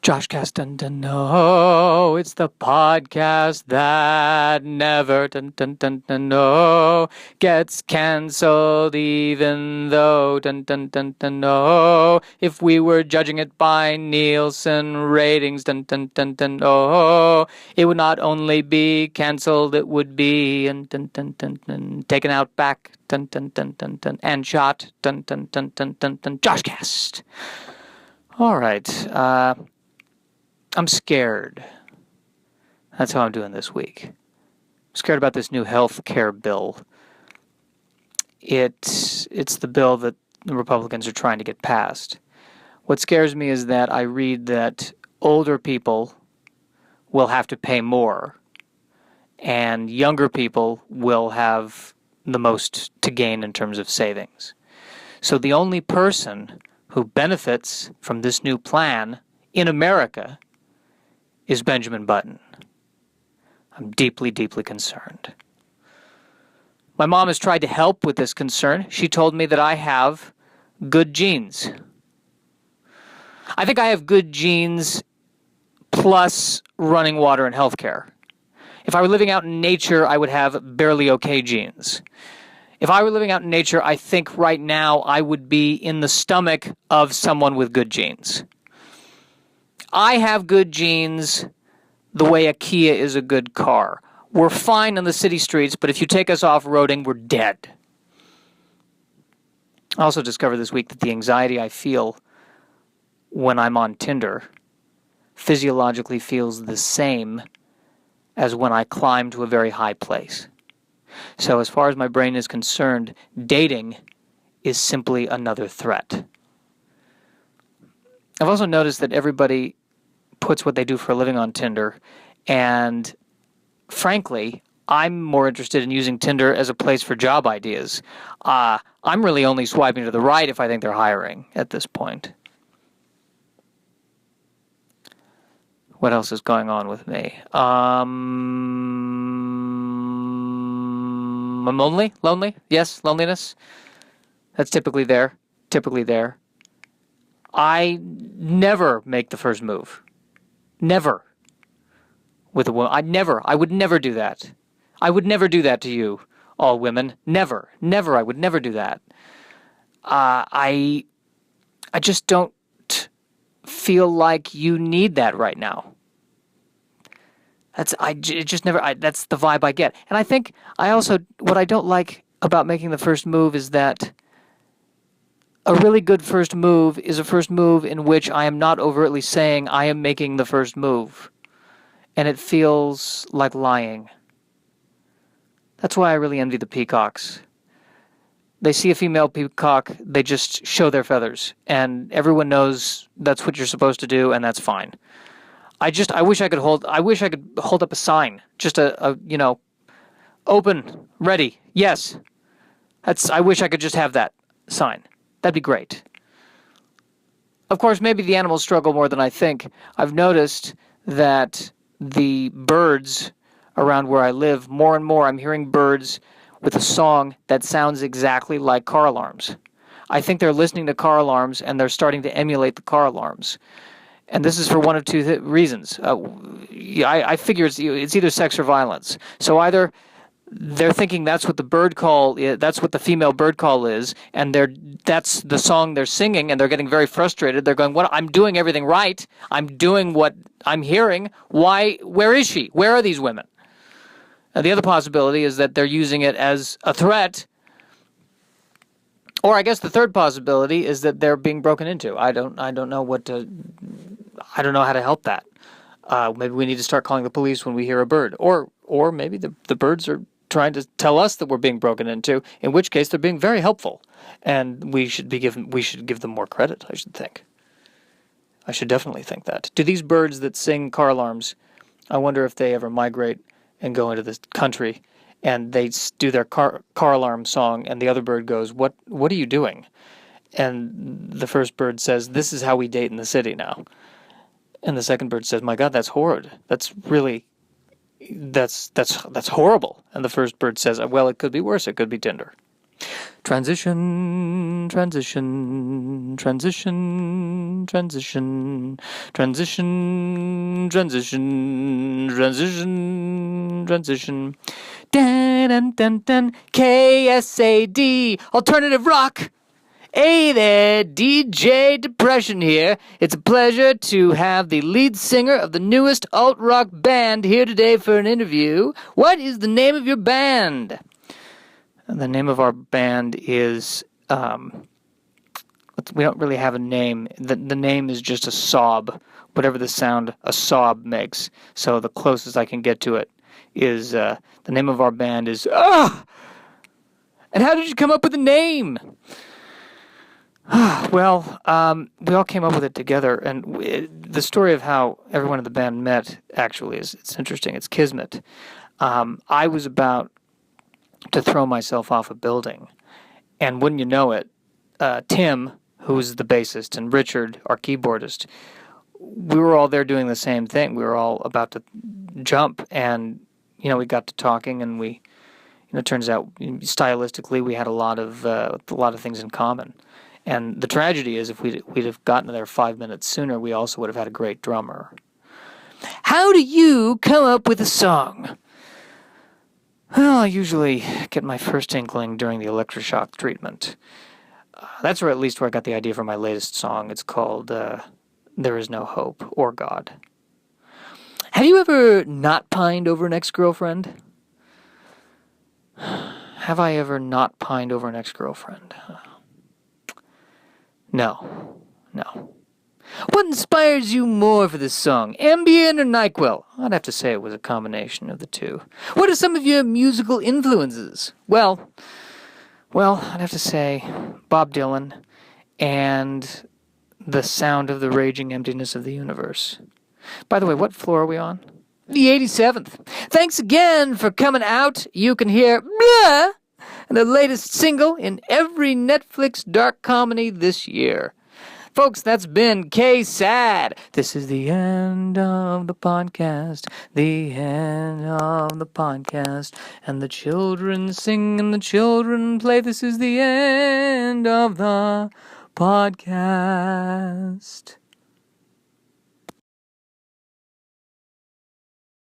JoshCast, dun dun no, it's the podcast that never dun dun dun dun no gets cancelled, even though dun dun dun dun no. If we were judging it by Nielsen ratings, dun dun dun dun no, it would not only be cancelled, it would be dun dun dun dun dun taken out back dun dun dun dun dun and shot dun dun dun dun dun dun. JoshCast. All right. I'm scared. That's how I'm doing this week. I'm scared about this new health care bill. It's the bill that the Republicans are trying to get passed. What scares me is that I read that older people will have to pay more, and younger people will have the most to gain in terms of savings. So the only person who benefits from this new plan in America is Benjamin Button. I'm deeply, deeply concerned. My mom has tried to help with this concern. She told me that I have good genes. I think I have good genes plus running water and healthcare. If I were living out in nature, I would have barely okay genes. If I were living out in nature, I think right now I would be in the stomach of someone with good genes. I have good genes the way a Kia is a good car. We're fine on the city streets, but if you take us off-roading, we're dead. I also discovered this week that the anxiety I feel when I'm on Tinder physiologically feels the same as when I climb to a very high place. So as far as my brain is concerned, dating is simply another threat. I've also noticed that everybody puts what they do for a living on Tinder, and frankly, I'm more interested in using Tinder as a place for job ideas. I'm really only swiping to the right if I think they're hiring at this point. What else is going on with me? I'm lonely. Yes, loneliness. That's typically there. I never make the first move. Never. With a woman. I would never do that. I would never do that to you, all women. Never. I would never do that. I just don't feel like you need that right now. That's the vibe I get. And I think what I don't like about making the first move is that a really good first move is a first move in which I am not overtly saying I am making the first move. And it feels like lying. That's why I really envy the peacocks. They see a female peacock, they just show their feathers. And everyone knows that's what you're supposed to do, and that's fine. I wish I could hold up a sign. Just a open, ready, yes. I wish I could just have that sign. That'd be great. Of course, maybe the animals struggle more than I think. I've noticed that the birds around where I live, more and more I'm hearing birds with a song that sounds exactly like car alarms. I think they're listening to car alarms and they're starting to emulate the car alarms. And this is for one of two reasons. I figure it's either sex or violence. So either they're thinking that's what the bird call is, that's what the female bird call is, and that's the song they're singing, and they're getting very frustrated. They're going, "What? I'm doing everything right. I'm doing what I'm hearing. Why? Where is she? Where are these women?" And the other possibility is that they're using it as a threat. Or I guess the third possibility is that they're being broken into. I don't know how to help that. Maybe we need to start calling the police when we hear a bird. Or maybe the birds are trying to tell us that we're being broken into, in which case they're being very helpful. And we should give them more credit, I should think. I should definitely think that. Do these birds that sing car alarms, I wonder if they ever migrate and go into this country and they do their car alarm song, and the other bird goes, what are you doing? And the first bird says, "This is how we date in the city now." And the second bird says, "My God, that's horrid. That's horrible." And the first bird says, "Well, it could be worse. It could be Tinder." Transition, transition, transition, transition, transition, transition, transition, transition. Dun dun dun dun. KSAD, alternative rock. Hey there, DJ Depression here. It's a pleasure to have the lead singer of the newest alt-rock band here today for an interview. What is the name of your band? The name of our band is, we don't really have a name. The name is just a sob, whatever the sound a sob makes. So the closest I can get to it is, the name of our band is, And how did you come up with the name? Well, we all came up with it together, and the story of how everyone in the band met, actually, it's interesting. It's kismet. I was about to throw myself off a building, and wouldn't you know it, Tim, who's the bassist, and Richard, our keyboardist, we were all there doing the same thing. We were all about to jump, and, we got to talking, and it turns out, stylistically, we had a lot of things in common. And the tragedy is, if we'd have gotten there 5 minutes sooner, we also would have had a great drummer. How do you come up with a song? Well, I usually get my first inkling during the electroshock treatment. That's at least where I got the idea for my latest song. It's called There Is No Hope or God. Have you ever not pined over an ex-girlfriend? Have I ever not pined over an ex-girlfriend? No. What inspires you more for this song, Ambien or NyQuil? I'd have to say it was a combination of the two. What are some of your musical influences? Well, I'd have to say Bob Dylan and the sound of the raging emptiness of the universe. By the way, what floor are we on? The 87th. Thanks again for coming out. You can hear Blah! The latest single in every Netflix dark comedy this year. Folks, that's been K-Sad. This is the end of the podcast. The end of the podcast. And the children sing and the children play. This is the end of the podcast.